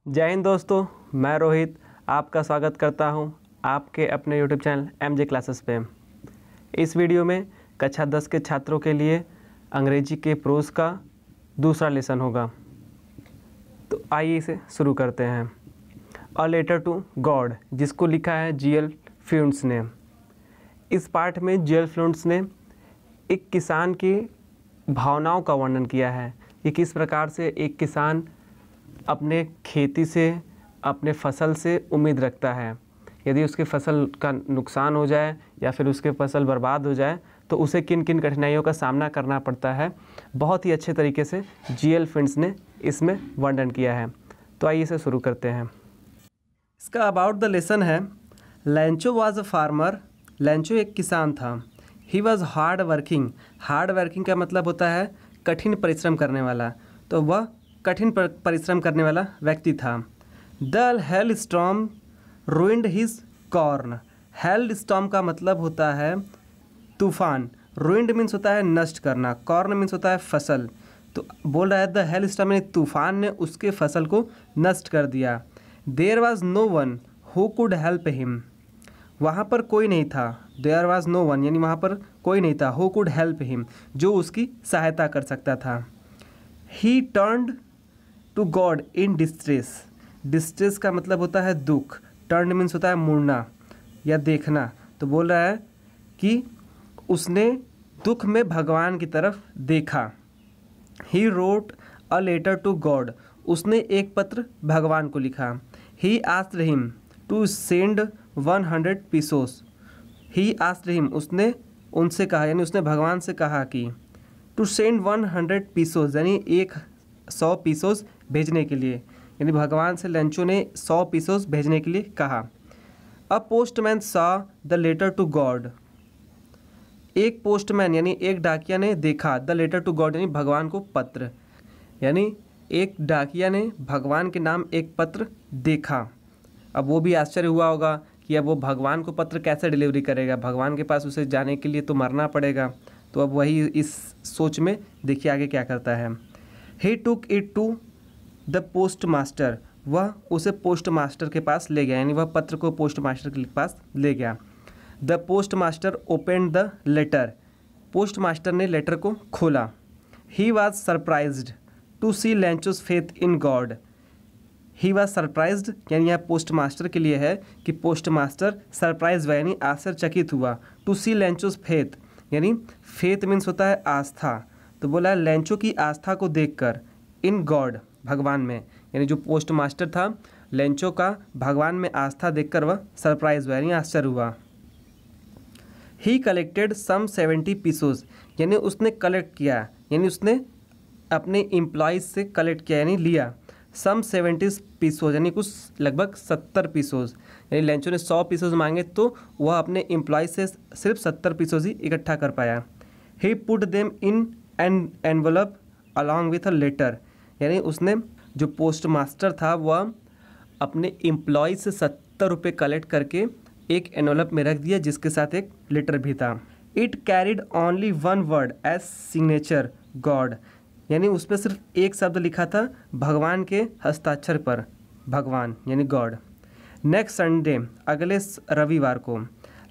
जय हिंद दोस्तों, मैं रोहित आपका स्वागत करता हूं आपके अपने यूट्यूब चैनल एमजे क्लासेस पे। इस वीडियो में कक्षा 10 के छात्रों के लिए अंग्रेजी के प्रोज का दूसरा लेसन होगा। तो आइए इसे शुरू करते हैं। अ लेटर टू गॉड, जिसको लिखा है जीएल फ्यूंट्स ने। इस पाठ में जीएल फ्यूंट्स ने एक किसान की भावनाओं का वर्णन किया है कि किस प्रकार से एक किसान अपने खेती से, अपने फसल से उम्मीद रखता है। यदि उसकी फसल का नुकसान हो जाए या फिर उसकी फसल बर्बाद हो जाए तो उसे किन किन कठिनाइयों का सामना करना पड़ता है, बहुत ही अच्छे तरीके से जीएल फ्यूंट्स ने इसमें वर्णन किया है। तो आइए इसे शुरू करते हैं। इसका अबाउट द लेसन है, लैंचो वॉज अ फार्मर। लैंचो एक किसान था। He was hard working. Hard working का मतलब होता है कठिन परिश्रम करने वाला। तो वह कठिन परिश्रम करने वाला व्यक्ति था। The hell storm ruined his corn. Hello storm का मतलब होता है तूफान। रूइंड मीन्स होता है नष्ट करना, कॉर्न मीन्स होता है फसल। तो बोल रहा है द हेल स्टॉर्म यानी तूफान ने उसके फसल को नष्ट कर दिया। There was no one who could help him. वहाँ पर कोई नहीं था। देयर वॉज नो वन यानी वहाँ पर कोई नहीं था। हु कुड हेल्प हिम, जो उसकी सहायता कर सकता था। He turned to God in distress. Distress का मतलब होता है दुख। टर्न मीन्स होता है मुड़ना या देखना। तो बोल रहा है कि उसने दुख में भगवान की तरफ देखा। He wrote a letter to God. उसने एक पत्र भगवान को लिखा। He asked him to send 100 pesos. He asked him, उसने उनसे कहा यानी उसने भगवान से कहा कि टू सेंड 100 पीसोस यानी 100 पीसोस भेजने के लिए, यानी भगवान से लैंचो ने 100 पीसोस भेजने के लिए कहा। A postman saw the letter to God. एक पोस्टमैन यानी एक डाकिया ने देखा द लेटर टू गॉड यानी भगवान को पत्र, यानी एक डाकिया ने भगवान के नाम एक पत्र देखा। अब वो भी आश्चर्य हुआ होगा कि अब वो भगवान को पत्र कैसे डिलीवरी करेगा, भगवान के पास उसे जाने के लिए तो मरना पड़ेगा। तो अब वही इस सोच में देखिए आगे क्या करता है। He took it to the postmaster. वह उसे पोस्ट मास्टर के पास ले गया, यानी वह पत्र को पोस्ट मास्टर के पास ले गया। The postmaster open the letter. Postmaster ने लेटर को खोला। He was surprised to see Lencho's faith in God. He was surprised यानी यह पोस्ट मास्टर के लिए है कि पोस्ट मास्टर सरप्राइज हुआ यानी आश्चर्यचकित हुआ। टू सी लैंचोस फेथ यानी फेथ मीन्स होता है आस्था। तो बोला लैंचो की आस्था को देखकर, इन गॉड भगवान में, यानी जो पोस्ट मास्टर था लैंचो का भगवान में आस्था देखकर वह सरप्राइज हुआ यानी आश्चर्य हुआ। ही कलेक्टेड सम 70 पीसोस यानी उसने कलेक्ट किया, यानी उसने अपने एम्प्लॉयज़ से कलेक्ट किया यानी लिया। सम 70 पीसोस यानी कुछ लगभग 70 पीसोस, यानी लैंचो ने 100 पीसोस मांगे तो वह अपने एम्प्लॉय से सिर्फ 70 पीसोस ही इकट्ठा कर पाया। He put them in an envelope along with a letter, यानी उसने जो पोस्ट मास्टर था वह अपने एम्प्लॉय से 70 रुपये कलेक्ट करके एक एनवलप में रख दिया जिसके साथ एक लेटर भी था। It carried only one word as signature God, यानी उसमें सिर्फ एक शब्द लिखा था भगवान के हस्ताक्षर पर, भगवान यानी गॉड। नेक्स्ट संडे अगले रविवार को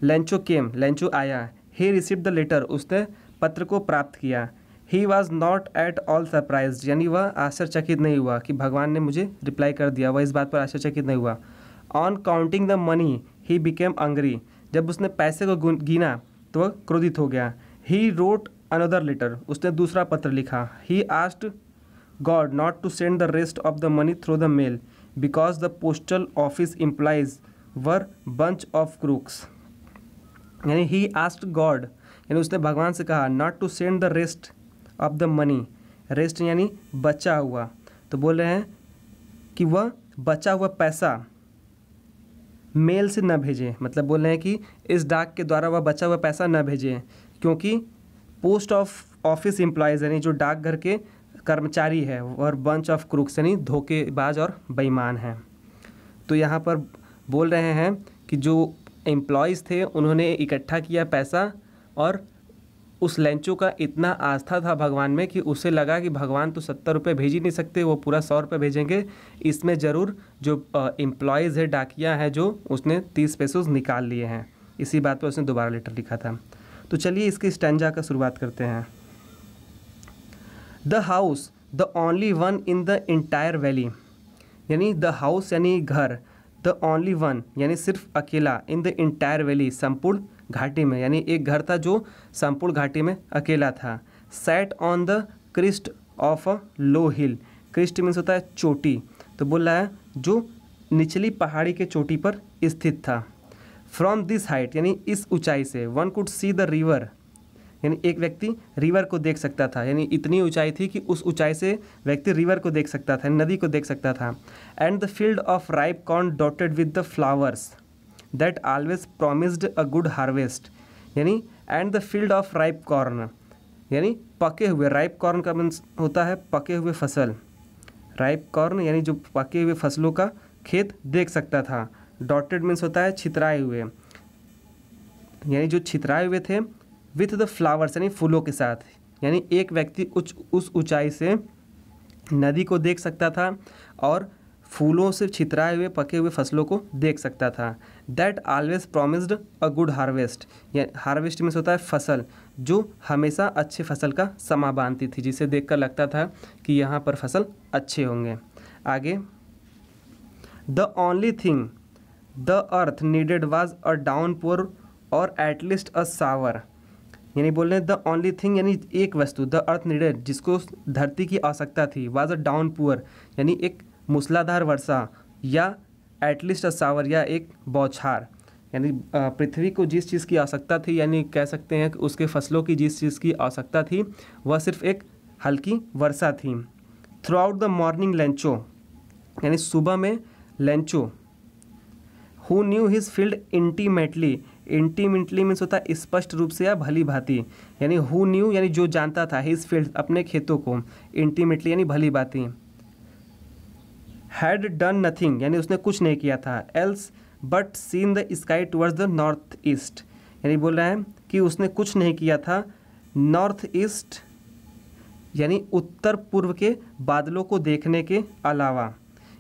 लैंचो केम, लैंचो आया। ही रिसीव्ड द लेटर, उसने पत्र को प्राप्त किया। He was not at all surprise यानी वह आश्चर्यचकित नहीं हुआ कि भगवान ने मुझे रिप्लाई कर दिया, वह इस बात पर आश्चर्यचकित नहीं हुआ। On counting the money he became angry, जब उसने पैसे को गिना तो वह क्रोधित हो गया। ही रोट अनदर लेटर, उसने दूसरा पत्र लिखा। He asked God not to send the rest of the money through the mail because the postal office employees were bunch of crooks, यानी ही आस्क्ड गॉड यानी उसने भगवान से कहा not to send the rest of the money, rest यानी बचा हुआ। तो बोल रहे हैं कि वह बचा हुआ पैसा मेल से न भेजें, मतलब बोल रहे हैं कि इस डाक के द्वारा वह बचा हुआ पैसा न भेजें क्योंकि पोस्ट ऑफिस एम्प्लॉयज़ यानी जो डाकघर के कर्मचारी है और बंच ऑफ क्रूक्स यानी धोखेबाज और बेईमान हैं। तो यहाँ पर बोल रहे हैं कि जो एम्प्लॉयज़ थे उन्होंने इकट्ठा किया पैसा और उस लेंचो का इतना आस्था था भगवान में कि उसे लगा कि भगवान तो 70 रुपये भेज ही नहीं सकते, वो पूरा 100 रुपये भेजेंगे, इसमें ज़रूर जो एम्प्लॉयज़ है, डाकिया है, जो उसने 30 पैसे निकाल लिए हैं। इसी बात पर उसने दोबारा लेटर लिखा था। तो चलिए इसकी स्टैंजा का शुरुआत करते हैं। The house the only one in the entire valley, यानी द हाउस यानी घर, द ओनली वन यानी सिर्फ अकेला, इन द इंटायर वैली संपूर्ण घाटी में, यानी एक घर था जो संपूर्ण घाटी में अकेला था। Sat on the crest of a low hill, crest means होता है चोटी, तो बोल रहा है जो निचली पहाड़ी के चोटी पर स्थित था। फ्रॉम दिस हाइट यानी इस ऊंचाई से, one could see the river, यानी एक व्यक्ति रिवर को देख सकता था, यानी इतनी ऊंचाई थी कि उस ऊंचाई से व्यक्ति रिवर को देख सकता था, नदी को देख सकता था। And the field of ripe corn dotted with the flowers that always promised a good harvest, यानी and the field of ripe corn यानी पके हुए, राइप कॉर्न का मीन्स होता है पके हुए फसल, राइप कॉर्न यानी जो पके हुए फसलों का खेत देख सकता था। डॉटेड मीन्स होता है छितराए हुए, यानी जो छितराए हुए थे, विथ द फ्लावर्स यानी फूलों के साथ, यानी एक व्यक्ति उस ऊंचाई से नदी को देख सकता था और फूलों से छितराए हुए पके हुए फसलों को देख सकता था। That always promised a good harvest, harvest means होता है फसल, जो हमेशा अच्छे फसल का समा बांधती थी, जिसे देखकर लगता था कि यहाँ पर फसल अच्छे होंगे। आगे, the only thing the earth needed was a downpour और एटलीस्ट अ शावर, यानी बोल रहे हैं द ओनली थिंग यानी एक वस्तु, द अर्थ नीडेड जिसको धरती की आवश्यकता थी, वाज अ डाउनपोर यानी एक मूसलाधार वर्षा, या एटलीस्ट अ शावर या एक बौछार, यानी पृथ्वी को जिस चीज़ की आवश्यकता थी, यानी कह सकते हैं कि उसके फसलों की जिस चीज़ की आवश्यकता थी वह सिर्फ एक हल्की वर्षा थी। Through out the morning Lencho, यानी सुबह में Lencho, who knew his field intimately, intimately means होता है स्पष्ट रूप से या भली भांति, यानी हु न्यू यानी जो जानता था, हिज फील्ड अपने खेतों को, इंटीमेटली यानी भली भांति। हैड डन नथिंग यानी उसने कुछ नहीं किया था, else but seen the sky towards the north east, यानी बोल रहा है कि उसने कुछ नहीं किया था नॉर्थ ईस्ट यानी उत्तर पूर्व के बादलों को देखने के अलावा,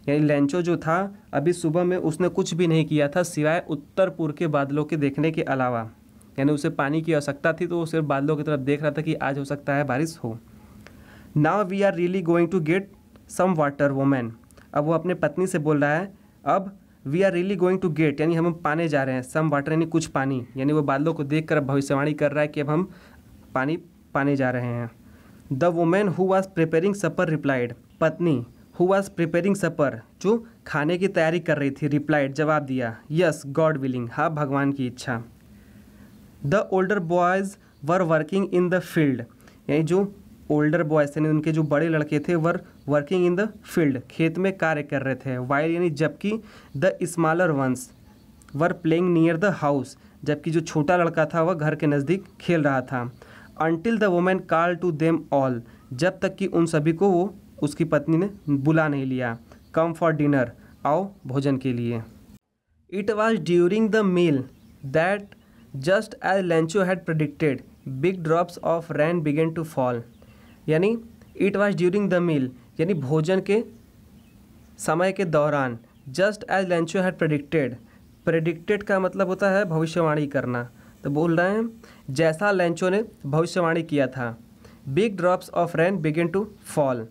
यानी लेंचो जो था अभी सुबह में उसने कुछ भी नहीं किया था सिवाय उत्तर पूर्व के बादलों के देखने के अलावा, यानी उसे पानी की आवश्यकता थी तो वो सिर्फ बादलों की तरफ देख रहा था कि आज हो सकता है बारिश हो। Now we are really going to get some water women, अब वो अपने पत्नी से बोल रहा है, अब we are really going to get यानी हम पाने जा रहे हैं, सम वाटर यानी कुछ पानी, यानी वो बादलों को देख कर भविष्यवाणी कर रहा है कि अब हम पानी पाने जा रहे हैं। The women who was preparing supper replied, पत्नी हु वाज प्रिपेयरिंग सपर जो खाने की तैयारी कर रही थी, रिप्लाइड जवाब दिया, यस गॉड विलिंग हाँ भगवान की इच्छा। The older boys were working in the field, यानी जो ओल्डर बॉयज़ यानी उनके जो बड़े लड़के थे were working in the field खेत में कार्य कर रहे थे, वाइल यानी जबकि the smaller ones were playing near the house, जबकि जो छोटा लड़का था वह घर के नज़दीक खेल रहा था। Until the women call to them all, जब तक कि उन सभी को वो उसकी पत्नी ने बुला नहीं लिया, कम फॉर डिनर आओ भोजन के लिए। It was during the meal that just as Lencho had predicted big drops of rain began to fall, यानी it was during the meal यानी भोजन के समय के दौरान, just as Lencho had predicted, predicted का मतलब होता है भविष्यवाणी करना, तो बोल रहे हैं जैसा लेंचो ने भविष्यवाणी किया था, big drops of rain began to fall,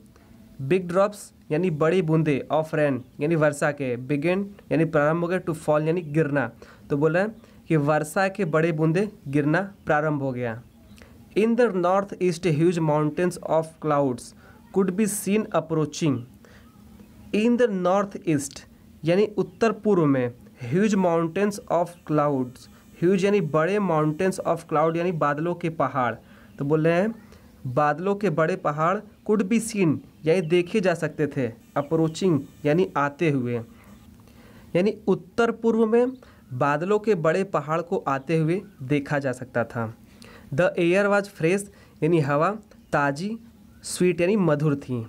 big drops यानी बड़ी बूंदे, ऑफ रेन यानी वर्षा के, बिगेन यानी प्रारंभ हो गया, टू फॉल यानी गिरना, तो बोल रहे हैं कि वर्षा के बड़े बूंदे गिरना प्रारंभ हो गया। In the north east huge mountains of clouds could be seen approaching, in the north east यानी उत्तर पूर्व में, huge mountains of clouds, huge यानी बड़े, माउंटेन्स ऑफ क्लाउड यानी बादलों के पहाड़, तो बोल रहे हैं बादलों के बड़े पहाड़ कुड बी सीन यानी देखे जा सकते थे, अप्रोचिंग यानी आते हुए, यानी उत्तर पूर्व में बादलों के बड़े पहाड़ को आते हुए देखा जा सकता था। द एयर वाज फ्रेश यानी हवा ताज़ी, स्वीट यानी मधुर थी,